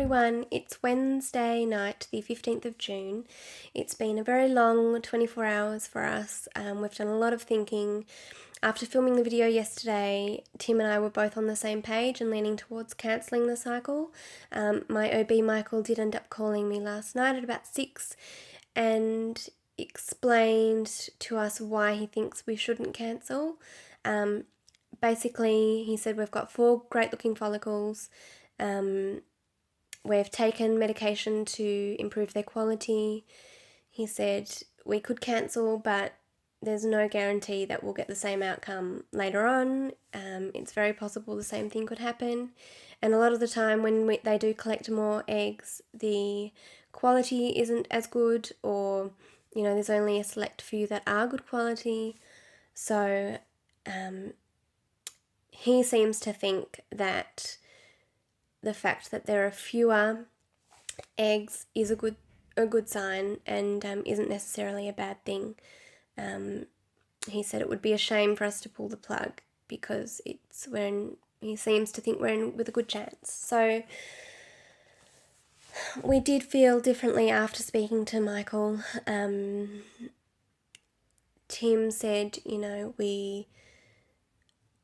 everyone. It's Wednesday night, the 15th of June. It's been a very long 24 hours for us. We've done a lot of thinking. After filming the video yesterday, Tim and I were both on the same page and leaning towards cancelling the cycle. My OB Michael did end up calling me last night at about 6 and explained to us why he thinks we shouldn't cancel. Basically, he said we've got 4 great looking follicles. We've taken medication to improve their quality. He said we could cancel, but there's no guarantee that we'll get the same outcome later on. It's very possible the same thing could happen. And a lot of the time when they do collect more eggs, the quality isn't as good, or, there's only a select few that are good quality. So he seems to think that the fact that there are fewer eggs is a good sign and isn't necessarily a bad thing. He said it would be a shame for us to pull the plug because he seems to think we're in with a good chance. So we did feel differently after speaking to Michael. Tim said, we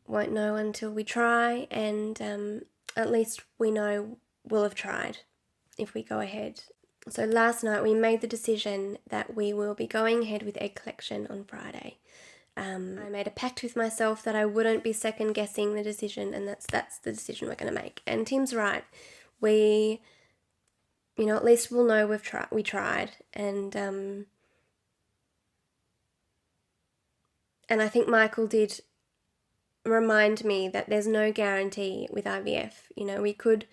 won't know until we try, and at least we know we'll have tried if we go ahead. So last night we made the decision that we will be going ahead with egg collection on Friday. I made a pact with myself that I wouldn't be second guessing the decision, and that's the decision we're going to make. And Tim's right. We, at least we'll know we tried, and I think Michael did remind me that there's no guarantee with IVF. We could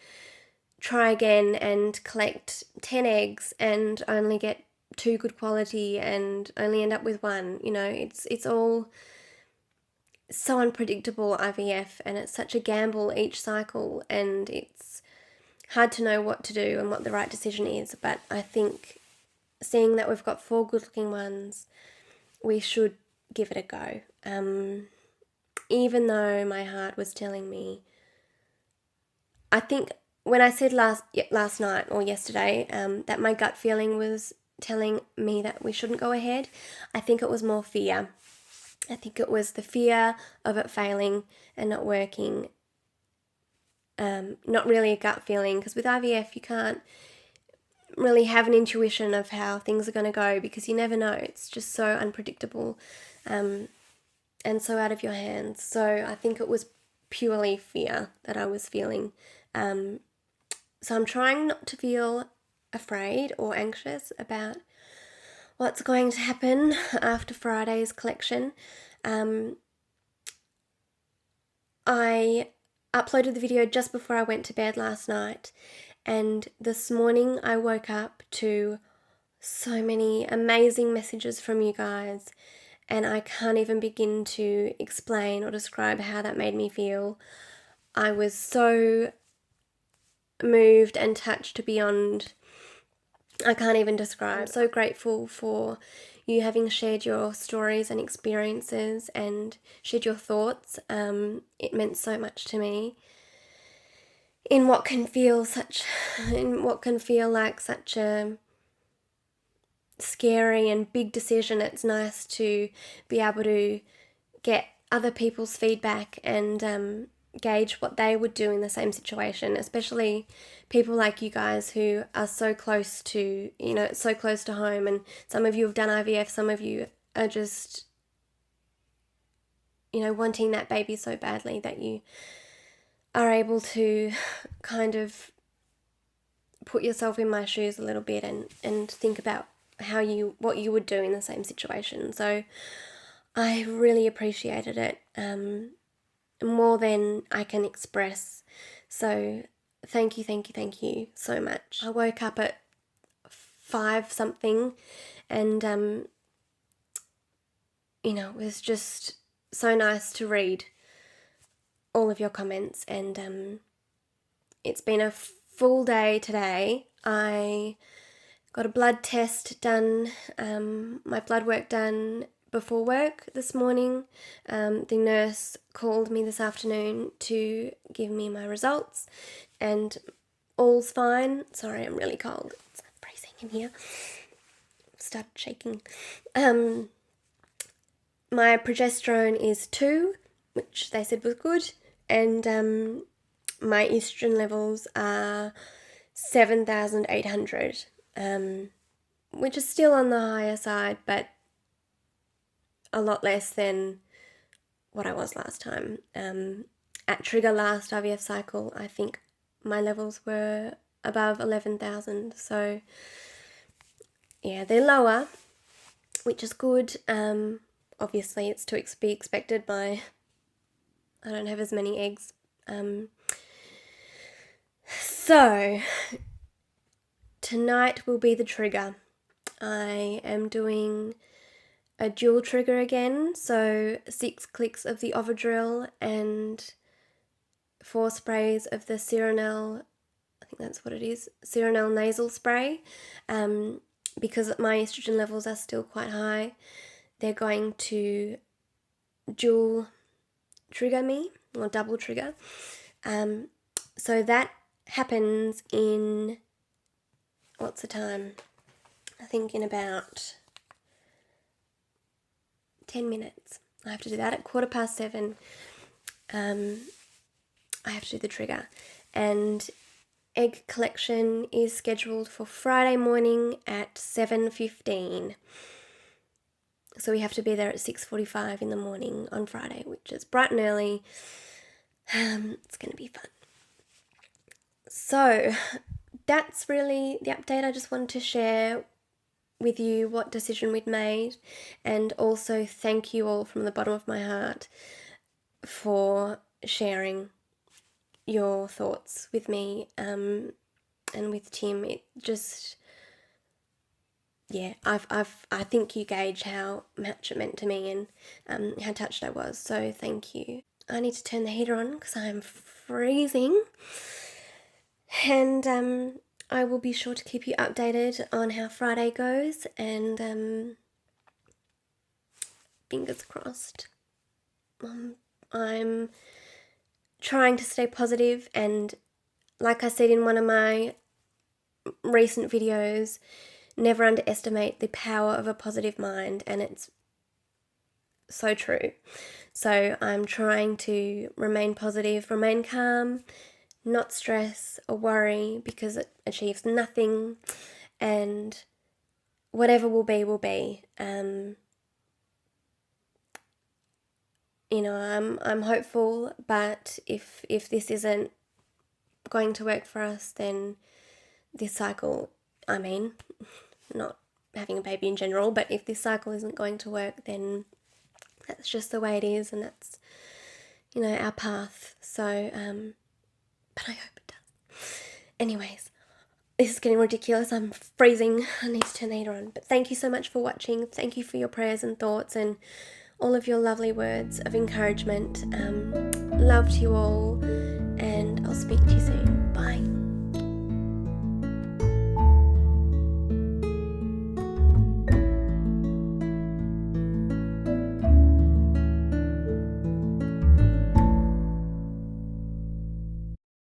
try again and collect 10 eggs and only get 2 good quality and only end up with 1. It's all so unpredictable, IVF, and it's such a gamble each cycle, and it's hard to know what to do and what the right decision is. But I think seeing that we've got 4 good looking ones, we should give it a go. Even though my heart was telling me, I think when I said last night or yesterday that my gut feeling was telling me that we shouldn't go ahead, I think it was more fear. I think it was the fear of it failing and not working. Not really a gut feeling, because with IVF you can't really have an intuition of how things are going to go because you never know. It's just so unpredictable. And so out of your hands. So I think it was purely fear that I was feeling. So I'm trying not to feel afraid or anxious about what's going to happen after Friday's collection. I uploaded the video just before I went to bed last night, and this morning I woke up to so many amazing messages from you guys, and I can't even begin to explain or describe how that made me feel. I was so moved and touched beyond, I can't even describe. I'm so grateful for you having shared your stories and experiences and shared your thoughts. It meant so much to me. In what can feel like such a scary and big decision, it's nice to be able to get other people's feedback and gauge what they would do in the same situation, especially people like you guys who are so close to, so close to home. And some of you have done IVF, some of you are just, wanting that baby so badly that you are able to kind of put yourself in my shoes a little bit and think about what you would do in the same situation. So I really appreciated it, more than I can express. So thank you so much. I woke up at 5 something and it was just so nice to read all of your comments, and it's been a full day today. I got a blood test done, my blood work done before work this morning. The nurse called me this afternoon to give me my results, and all's fine. Sorry, I'm really cold. It's freezing in here. Started shaking. My progesterone is 2, which they said was good, and my estrogen levels are 7,800, which is still on the higher side, but a lot less than what I was last time. At trigger last IVF cycle, I think my levels were above 11,000, so yeah, they're lower, which is good. Obviously, it's to be expected. I don't have as many eggs. So, tonight will be the trigger. I am doing a dual trigger again, so 6 clicks of the Ovidrel and 4 sprays of the Serenel, I think that's what it is, Serenel nasal spray. Because my estrogen levels are still quite high, they're going to dual trigger me, or double trigger. So that happens in, what's the time? I think in about 10 minutes. I have to do that at 7:15. I have to do the trigger. And egg collection is scheduled for Friday morning at 7:15. So we have to be there at 6:45 in the morning on Friday, which is bright and early. It's going to be fun. So that's really the update. I just wanted to share with you what decision we'd made, and also thank you all from the bottom of my heart for sharing your thoughts with me and with Tim. It just, yeah, I think you gauge how much it meant to me and how touched I was, so thank you. I need to turn the heater on because I'm freezing, and I will be sure to keep you updated on how Friday goes, and fingers crossed. I'm trying to stay positive, and like I said in one of my recent videos, never underestimate the power of a positive mind, and it's so true. So I'm trying to remain positive, remain calm, not stress or worry, because it achieves nothing, and whatever will be will be. You know, I'm hopeful, but if this isn't going to work for us, then this cycle, I mean, not having a baby in general, but if this cycle isn't going to work, then that's just the way it is, and that's, you know, our path. So, but I hope it does. Anyways, this is getting ridiculous. I'm freezing. I need to turn the heater on. But thank you so much for watching. Thank you for your prayers and thoughts and all of your lovely words of encouragement. Love to you all, and I'll speak to you soon.